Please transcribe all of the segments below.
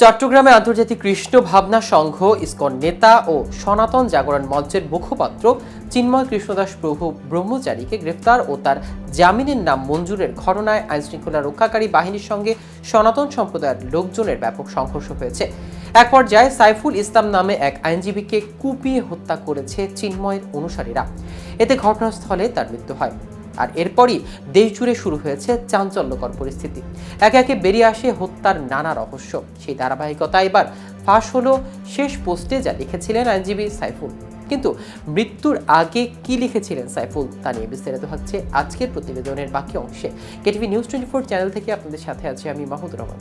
চট্টগ্রামে আন্তর্জাতিক কৃষ্ণ ভাবনা সংঘ ইসকন নেতা ও সনাতন জাগরণ মঞ্চের মুখপাত্র চিন্ময় কৃষ্ণদাস প্রভু ব্রহ্মচারীকে গ্রেফতার ও তার জামিনের নাম মঞ্জুরের ঘটনায় আইনশৃঙ্খলা রক্ষাকারী বাহিনীর সঙ্গে সনাতন সম্প্রদায়ের লোকজনের ব্যাপক সংঘর্ষ হয়েছে। এক পর্যায়ে সাইফুল ইসলাম নামে এক আইনজীবীকে কুপিয়ে হত্যা করেছে চিন্ময়ের অনুসারীরা। এতে ঘটনাস্থলে তার মৃত্যু হয়। আর এরপরই দেশ জুড়ে শুরু হয়েছে চাঞ্চল্যকর পরিস্থিতি। একে একে বেরিয়ে আসে হত্যার নানা রহস্য। সেই ধারাবাহিকতা এবার ফাঁস হলো শেষ পোস্টে যা লিখেছিলেন আইনজীবী সাইফুল। কিন্তু মৃত্যুর আগে কি লিখেছিলেন সাইফুল তা নিয়ে বিস্তারিত হচ্ছে আজকের প্রতিবেদনের বাকি অংশে। কেটিভি নিউজ 24 চ্যানেল থেকে আপনাদের সাথে আছি আমি মাহমুদ রহমান।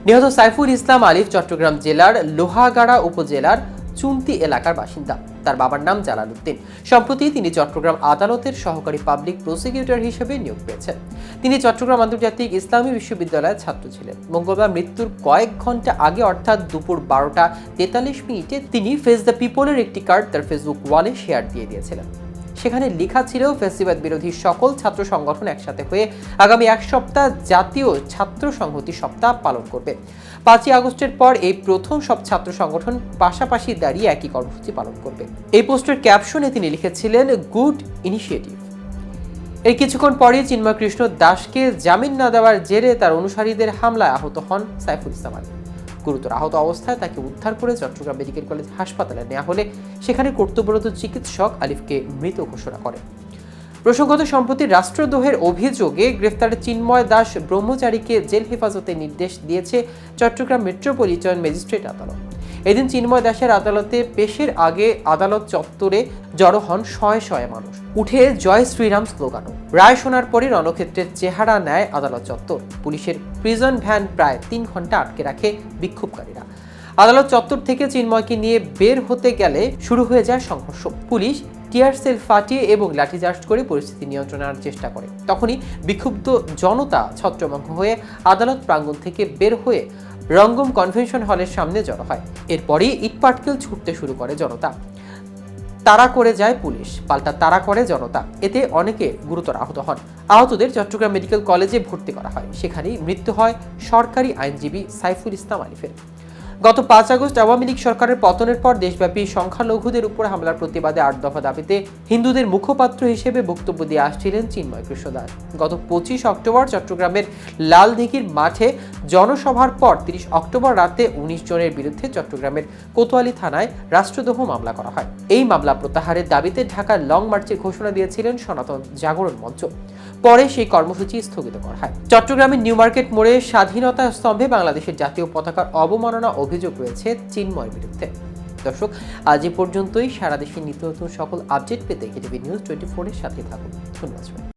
নিহত সাইফুল ইসলাম আলিফ চট্টগ্রাম জেলার লোহাগাড়া উপজেলার চুন্তি এলাকার বাসিন্দা। তার বাবার নাম জালাল উদ্দিন। সম্প্রতি তিনি চট্টগ্রাম আদালতের সহকারী পাবলিক প্রসিকিউটর হিসেবে নিয়োগ পেয়েছেন। তিনি চট্টগ্রাম আন্তর্জাতিক ইসলামী বিশ্ববিদ্যালয়ের ছাত্র ছিলেন। মঙ্গলবার মৃত্যুর কয়েক ঘন্টা আগে অর্থাৎ দুপুর 12টা 43 তিনি ফেস দ্য পিপলের একটি কার্ড তার ফেসবুক ওয়ালে শেয়ার দিয়ে দিয়েছিলেন। সেখানে লেখা ছিল ফ্যাসিবাদ বিরোধী সকল ছাত্র সংগঠন একসাথে হয়ে আগামী এক সপ্তাহ জাতীয় ছাত্র সংহতি সপ্তাহ পালন করবে। 5ই আগস্টের পর এই প্রথম সব ছাত্র সংগঠন পাশাপাশি দাঁড়িয়ে একই কর্মসূচি পালন করবে। এই পোস্টের ক্যাপশনে তিনি লিখেছিলেন গুড ইনিশিয়েটিভ। এর কিছুক্ষণ পরে চিন্ময় কৃষ্ণ দাসকে জামিন না দেওয়ার জেরে তার অনুসারীদের হামলায় আহত হন সাইফুল ইসলাম আলী। গুরুতর আহত অবস্থায় তাকে উদ্ধার করে চট্টগ্রাম মেডিকেল কলেজ হাসপাতালে নেওয়া হলে সেখানে কর্তব্যরত চিকিৎসক আলিফকে মৃত ঘোষণা করে। প্রসঙ্গত সম্প্রতি রাষ্ট্রদ্রোহের অভিযোগে গ্রেফতারে চিন্ময় দাস ব্রহ্মচারীকে জেল হেফাজতের নির্দেশ দিয়েছে চট্টগ্রাম মেট্রোপলিটন ম্যাজিস্ট্রেট আদালত। এদিন চিন্ময় দাসের আদালতে পেশের আগে আদালত চত্বরে জড়ো হন শয়ে শয়ে মানুষ। উঠে জয় শ্রীরাম স্লোগানও। রায় শোনার পরই রণক্ষেত্রের চেহারা নেয় আদালত চত্বর। পুলিশের প্রিজন ভ্যান প্রায় 3 ঘন্টা আটকে রাখে বিক্ষোভকারীরা। আদালত চত্বর থেকে চিন্ময়কে নিয়ে বের হতে গেলে শুরু হয়ে যায় সংঘর্ষ। পুলিশ টিয়ার সেল ফাটিয়ে এবং লাঠিচার্জ করে পরিস্থিতি নিয়ন্ত্রণে আনার চেষ্টা করে। তখনই বিক্ষুব্ধ জনতা ছত্রভঙ্গ হয়ে আদালত প্রাঙ্গণ থেকে বের হয়ে রঙ্গম কনভেনশন হলের সামনে জড়ো হয়। এরপরই ইটপাটকেল ছুটতে শুরু করে জনতা। তাড়া করে যায় পুলিশ, পাল্টা তাড়া করে জনতা। এতে অনেকে গুরুতর আহত হন। আহতদের চট্টগ্রাম মেডিকেল কলেজে ভর্তি করা হয়। সেখানেই মৃত্যু হয় সরকারি আইনজীবী সাইফুল ইসলাম আলিফের। গত 5 আগস্ট আওয়ামী লীগ সরকারের পতনের পর দেশব্যাপী সংখ্যালঘুদের উপর হামলার প্রতিবাদে 8 দফা দাবিতে হিন্দুদের মুখপাত্র হিসেবে বক্তব্য দিয়ে আসছিলেন চিন্ময় কৃষ্ণদাস। গত 25 অক্টোবর চট্টগ্রামের লালদিঘির মাঠে জনসভার পর 30 অক্টোবর রাতে 19 জনের বিরুদ্ধে চট্টগ্রামের কোতোয়ালি থানায় রাষ্ট্রদ্রোহ মামলা করা হয়। এই মামলা প্রত্যাহারের দাবিতে ঢাকার লং মার্চের ঘোষণা দিয়েছিলেন সনাতন জাগরণ মঞ্চ। পরে সেই কর্মসূচি স্থগিত করা হয়। চট্টগ্রামের নিউ মার্কেট মোড়ে স্বাধীনতা স্তম্ভে বাংলাদেশের জাতীয় পতাকার অবমাননা অভিযোগ রয়েছে চিন্ময়ের বিরুদ্ধে। দর্শক, আজ এ পর্যন্তই। সারা দেশের নিত্য নতুন সকল আপডেট পেতে কেটিভি নিউজ 24 এর সাথে থাকুন। ধন্যবাদ।